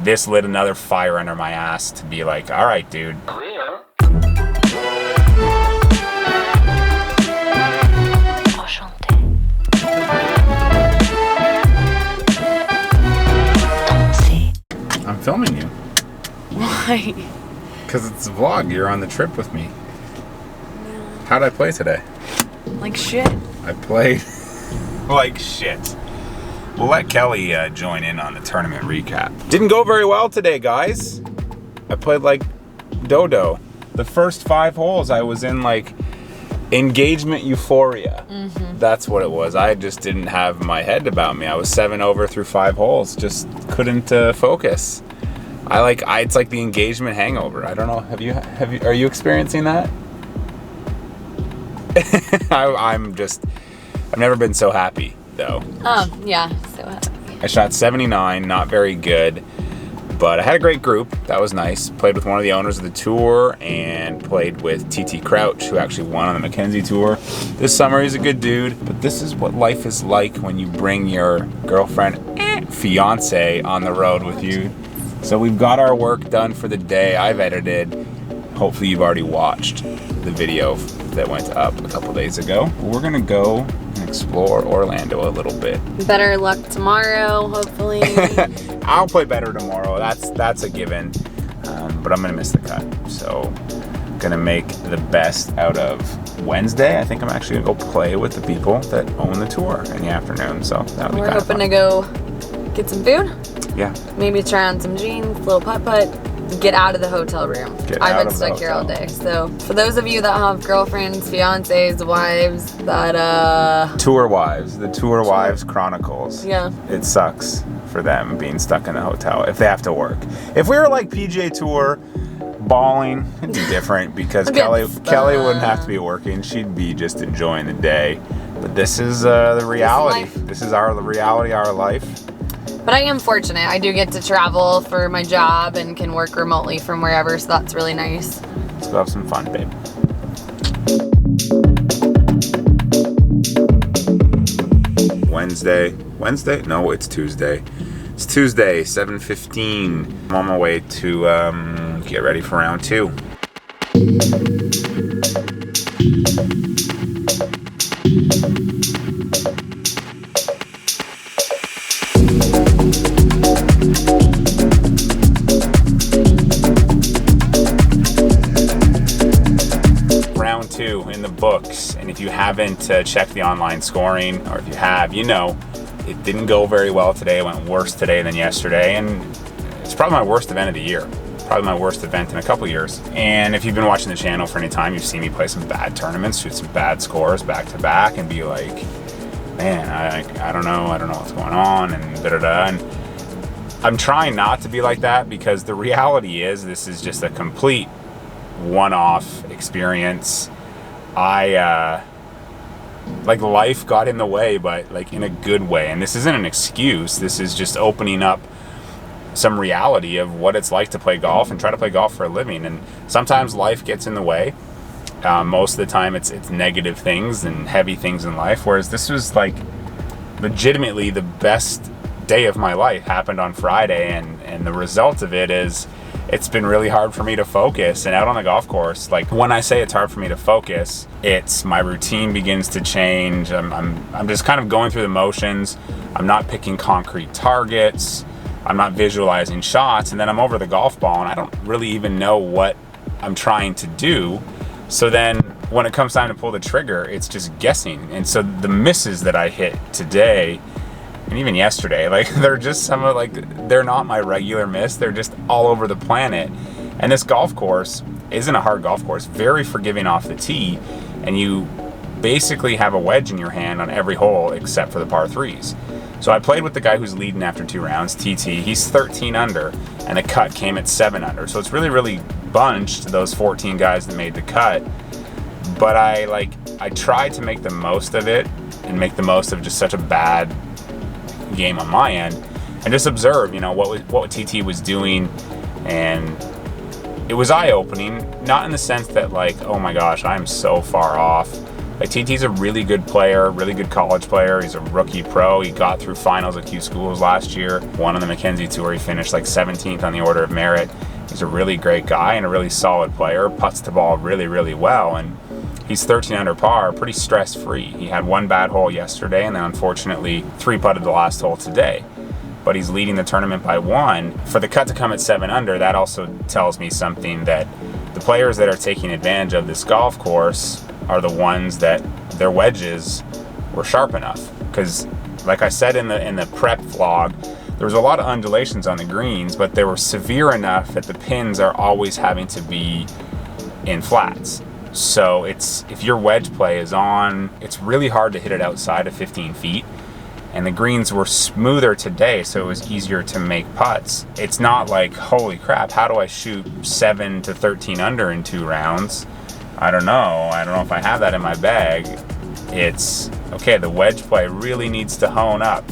this lit another fire under my ass to be like, all right, dude. I'm filming you. Why? Because it's a vlog. You're on the trip with me. How'd I play today? Like shit. I played like shit. We'll let Kelly join in on the tournament recap. Didn't go very well today, guys. I played like dodo. The first 5 holes I was in like engagement euphoria. That's what it was. I just didn't have my head about me. I was 7 over through 5 holes. Just couldn't focus. It's like the engagement hangover. I don't know. Are you experiencing that? I've never been so happy though. Oh, yeah, so happy. I shot 79, not very good, but I had a great group. That was nice. Played with one of the owners of the tour and played with TT Crouch, who actually won on the Mackenzie Tour this summer. He's a good dude, but this is what life is like when you bring your girlfriend, fiance, on the road with you. So we've got our work done for the day. I've edited. Hopefully you've already watched the video that went up a couple days ago. We're gonna go and explore Orlando a little bit. Out luck tomorrow, hopefully. I'll play better tomorrow. That's a given. But I'm gonna miss the cut. So gonna make the best out of Wednesday. I think I'm actually gonna go play with the people that own the tour in the afternoon. So that'll be We're kind of hoping fun. to go get some food. Yeah. Maybe try on some jeans, little putt-putt. Get out of the hotel room. I've been stuck here all day. So for those of you that have girlfriends, fiancés, wives, that Tour Wives, the Tour Wives Chronicles. Yeah. It sucks for them being stuck in a hotel if they have to work. If we were like PGA Tour balling, it'd be different because Kelly wouldn't have to be working. She'd be just enjoying the day. But this is the reality. This is the reality, our life. But I am fortunate. I do get to travel for my job and can work remotely from wherever, so that's really nice. Let's go have some fun, babe. Wednesday? No, it's Tuesday. It's Tuesday, 7:15. I'm on my way to get ready for round 2. Round 2 in the books, and if you haven't checked the online scoring, or if you have, you know, it didn't go very well today. It went worse today than yesterday, and it's probably my worst event of the year. Probably my worst event in a couple years. And if you've been watching the channel for any time, you've seen me play some bad tournaments, shoot some bad scores back to back, and be like, man, I don't know what's going on, and da-da-da. And I'm trying not to be like that, because the reality is this is just a complete one-off experience. Like life got in the way, but like in a good way. And this isn't an excuse. This is just opening up some reality of what it's like to play golf and try to play golf for a living. And sometimes life gets in the way. Most of the time it's negative things and heavy things in life. Whereas this was like legitimately the best day of my life happened on Friday. And the result of it is it's been really hard for me to focus. And out on the golf course, like when I say it's hard for me to focus, it's my routine begins to change. I'm just kind of going through the motions. I'm not picking concrete targets. I'm not visualizing shots. And then I'm over the golf ball and I don't really even know what I'm trying to do. So then when it comes time to pull the trigger, it's just guessing. And so the misses that I hit today, and even yesterday, like they're just they're not my regular miss. They're just all over the planet. And this golf course isn't a hard golf course, very forgiving off the tee. And you basically have a wedge in your hand on every hole except for the par 3s. So I played with the guy who's leading after 2 rounds, TT. He's 13 under, and the cut came at 7 under. So it's really, really bunched those 14 guys that made the cut. But I tried to make the most of it and make the most of just such a bad game on my end, and just observe, you know, what TT was doing. And it was eye-opening, not in the sense that like, oh my gosh, I'm so far off, Like, TT's a really good player, really good college player. He's a rookie pro. He got through finals at Q Schools last year, won on the Mackenzie Tour. He finished like 17th on the order of merit. He's a really great guy and a really solid player, putts the ball really, really well, and he's 13 under par, pretty stress-free. He had one bad hole yesterday, and then unfortunately 3-putted the last hole today. But he's leading the tournament by 1. For the cut to come at 7 under, that also tells me something, that the players that are taking advantage of this golf course are the ones that their wedges were sharp enough. Because, like I said in the prep vlog, there was a lot of undulations on the greens, but they were severe enough that the pins are always having to be in flats. So if your wedge play is on, it's really hard to hit it outside of 15 feet. And the greens were smoother today, so it was easier to make putts. It's not like, holy crap, how do I shoot 7 to 13 under in 2 rounds? I don't know if I have that in my bag. It's, okay, the wedge play really needs to hone up.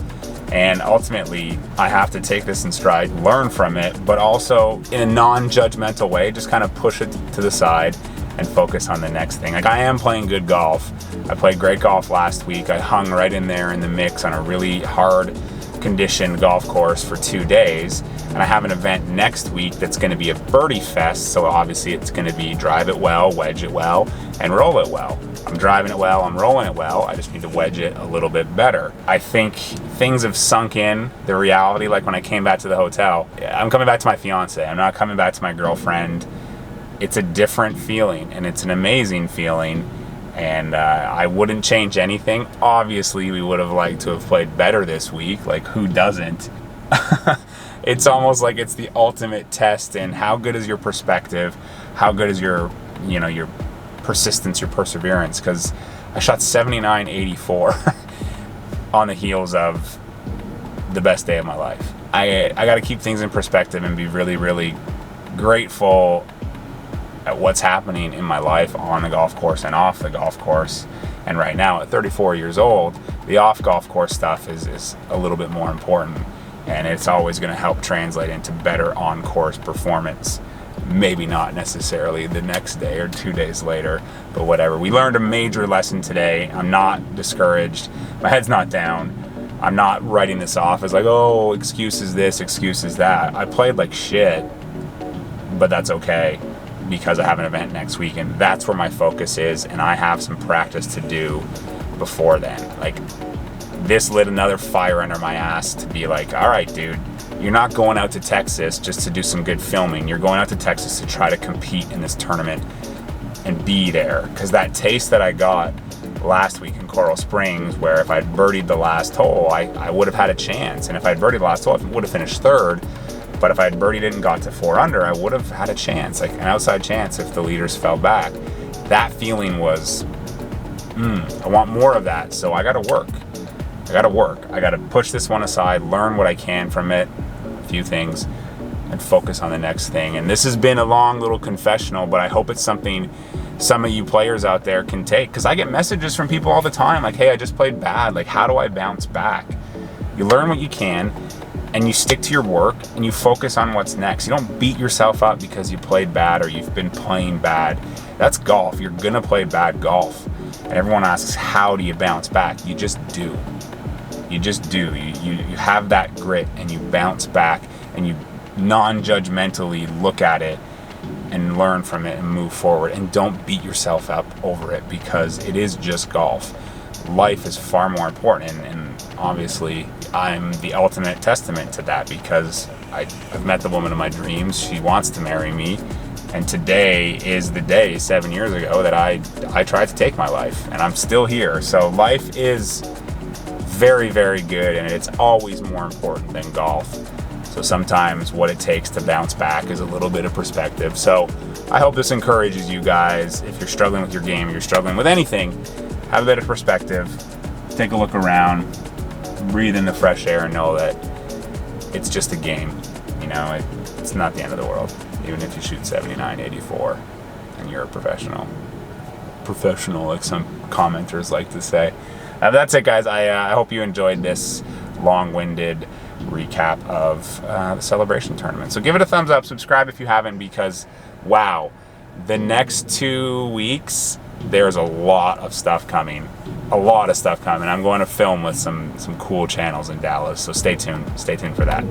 And ultimately, I have to take this in stride, learn from it, but also in a non-judgmental way, just kind of push it to the side and focus on the next thing. Like, I am playing good golf. I played great golf last week. I hung right in there in the mix on a really hard conditioned golf course for 2 days. And I have an event next week that's going to be a birdie fest. So obviously it's going to be drive it well, wedge it well, and roll it well. I'm driving it well, I'm rolling it well. I just need to wedge it a little bit better. I think things have sunk in, the reality, like when I came back to the hotel. I'm coming back to my fiance. I'm not coming back to my girlfriend. It's a different feeling, and it's an amazing feeling, and I wouldn't change anything. Obviously, we would have liked to have played better this week. Like, who doesn't? It's almost like it's the ultimate test in how good is your perspective, how good is your persistence, your perseverance, because I shot 79.84 on the heels of the best day of my life. I got to keep things in perspective and be really, really grateful at what's happening in my life on the golf course and off the golf course. And right now, at 34 years old, the off golf course stuff is a little bit more important, and it's always going to help translate into better on course performance. Maybe not necessarily the next day or 2 days later, but whatever. We learned a major lesson today. I'm not discouraged. My head's not down. I'm not writing this off as like, oh, excuses this, excuses that. I played like shit, but that's okay, because I have an event next week, and that's where my focus is, and I have some practice to do before then. Like, this lit another fire under my ass to be like, all right, dude, you're not going out to Texas just to do some good filming. You're going out to Texas to try to compete in this tournament and be there. Because that taste that I got last week in Coral Springs, where if I'd birdied the last hole, I would have had a chance. And if I'd birdied the last hole, I would have finished 3rd. But if I had birdied it and got to 4 under, I would have had a chance, like an outside chance if the leaders fell back. That feeling was, I want more of that, so I gotta work. I gotta push this one aside, learn what I can from it, a few things, and focus on the next thing. And this has been a long little confessional, but I hope it's something some of you players out there can take. Because I get messages from people all the time, like, hey, I just played bad. Like, how do I bounce back? You learn what you can, and you stick to your work, and you focus on what's next. You don't beat yourself up because you played bad or you've been playing bad. That's golf. You're gonna play bad golf. And everyone asks, how do you bounce back? You just do. You just do. You have that grit, and you bounce back, and you non-judgmentally look at it and learn from it and move forward. And don't beat yourself up over it, because it is just golf. Life is far more important, and obviously I'm the ultimate testament to that, because I've met the woman of my dreams. She wants to marry me, and today is the day 7 years ago that I tried to take my life, and I'm still here. So life is very, very good, and it's always more important than golf. So sometimes what it takes to bounce back is a little bit of perspective. So I hope this encourages you guys. If you're struggling with your game, or you're struggling with anything, have a bit of perspective, take a look around, breathe in the fresh air, and know that it's just a game. You know, it's not the end of the world, even if you shoot 79.84 and you're a professional, like some commenters like to say. That's it, guys. I hope you enjoyed this long-winded recap of the Celebration Tournament. So give it a thumbs up, subscribe if you haven't, because wow, the next 2 weeks, there's a lot of stuff coming. I'm going to film with some cool channels in Dallas, so stay tuned for that.